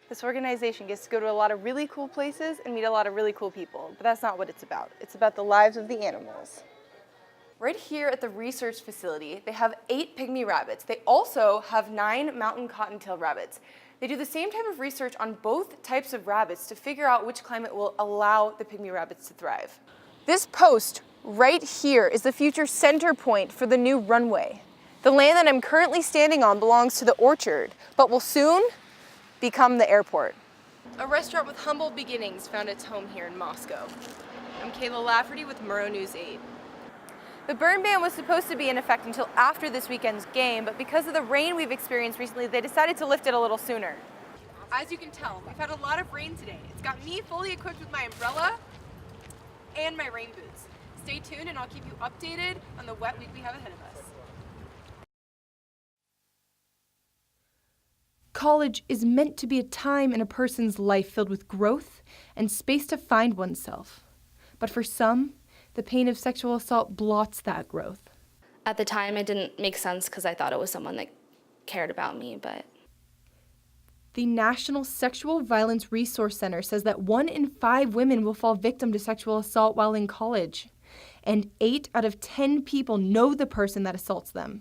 This organization gets to go to a lot of really cool places and meet a lot of really cool people, but that's not what it's about. It's about the lives of the animals. Right here at the research facility, they have 8 pygmy rabbits. They also have 9 mountain cottontail rabbits. They do the same type of research on both types of rabbits to figure out which climate will allow the pygmy rabbits to thrive. This post right here is the future center point for the new runway. The land that I'm currently standing on belongs to the orchard, but will soon become the airport. A restaurant with humble beginnings found its home here in Moscow. I'm Kaila Lafferty with Murrow News 8. The burn ban was supposed to be in effect until after this weekend's game, but because of the rain we've experienced recently, they decided to lift it a little sooner. As you can tell, we've had a lot of rain today. It's got me fully equipped with my umbrella and my rain boots. Stay tuned and I'll keep you updated on the wet week we have ahead of us. College is meant to be a time in a person's life filled with growth and space to find oneself. But for some, the pain of sexual assault blots that growth. At the time, it didn't make sense because I thought it was someone that cared about me, but... The National Sexual Violence Resource Center says that 1 in 5 women will fall victim to sexual assault while in college, and 8 out of 10 people know the person that assaults them.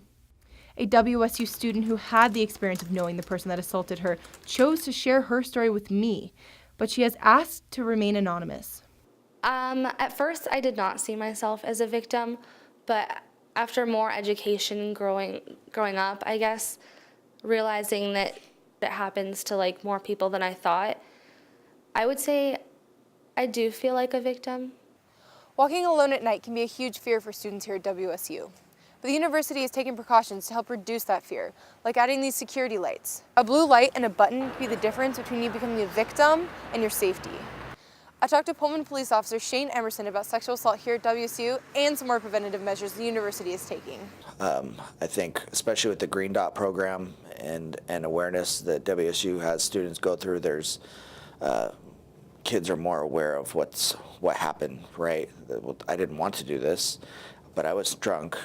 A WSU student who had the experience of knowing the person that assaulted her chose to share her story with me, but she has asked to remain anonymous. At first, I did not see myself as a victim, but after more education growing up, I guess, realizing that it happens to more people than I thought, I would say I do feel like a victim. Walking alone at night can be a huge fear for students here at WSU. But the university is taking precautions to help reduce that fear, like adding these security lights. A blue light and a button could be the difference between you becoming a victim and your safety. I talked to Pullman police officer Shane Emerson about sexual assault here at WSU and some more preventative measures the university is taking. I think, especially with the Green Dot program and awareness that WSU has students go through, there's kids are more aware of what happened, right? I didn't want to do this, but I was drunk.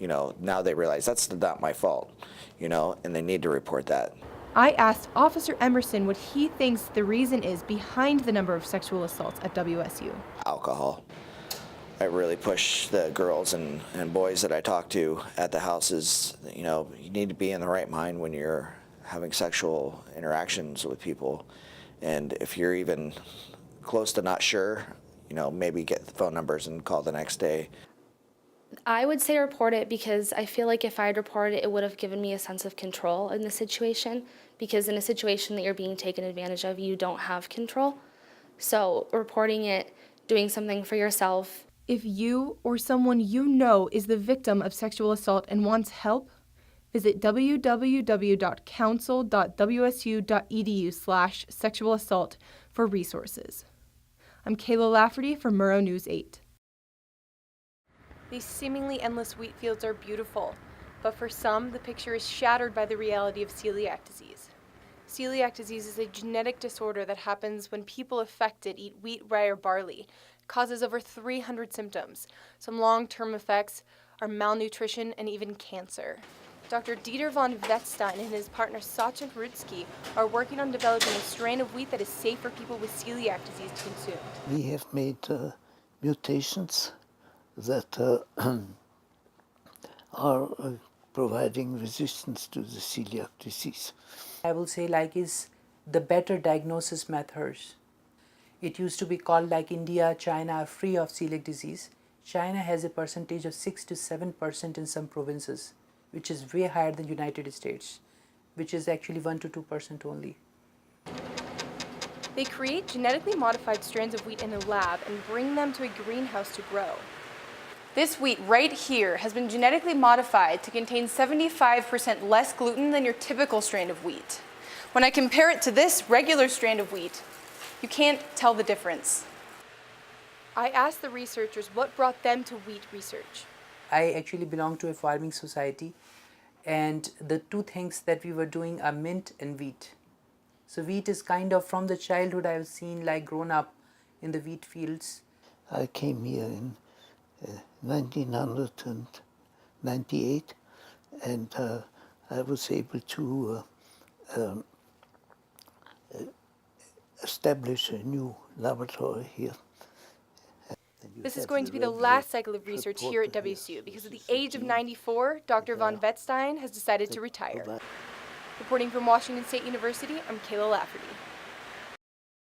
Now they realize that's not my fault, and they need to report that. I asked Officer Emerson what he thinks the reason is behind the number of sexual assaults at WSU. Alcohol. I really push the girls and boys that I talk to at the houses, you need to be in the right mind when you're having sexual interactions with people. And if you're even close to not sure, maybe get the phone numbers and call the next day. I would say report it because I feel like if I had reported it, it would have given me a sense of control in the situation, because in a situation that you're being taken advantage of, you don't have control. So reporting it, doing something for yourself. If you or someone you know is the victim of sexual assault and wants help, visit www.council.wsu.edu/sexualassault for resources. I'm Kaila Lafferty for Murrow News 8. These seemingly endless wheat fields are beautiful, but for some, the picture is shattered by the reality of celiac disease. Celiac disease is a genetic disorder that happens when people affected eat wheat, rye, or barley. It causes over 300 symptoms. Some long-term effects are malnutrition and even cancer. Dr. Dieter von Wettstein and his partner Sachin Rutsky are working on developing a strain of wheat that is safe for people with celiac disease to consume. We have made mutations that are providing resistance to the celiac disease. I will say is the better diagnosis methods. It used to be called India, China are free of celiac disease. China has a percentage of 6 to 7% in some provinces, which is way higher than United States, which is actually 1 to 2% only. They create genetically modified strands of wheat in a lab and bring them to a greenhouse to grow. This wheat right here has been genetically modified to contain 75% less gluten than your typical strand of wheat. When I compare it to this regular strand of wheat, you can't tell the difference. I asked the researchers what brought them to wheat research. I actually belong to a farming society, and the two things that we were doing are mint and wheat. So wheat is kind of from the childhood I've seen grown up in the wheat fields. I came here in 1998, and I was able to establish a new laboratory here. This is going to be the last cycle of research here at WSU because at the age of 94, Dr. von Wettstein has decided to retire. Reporting from Washington State University, I'm Kaila Lafferty.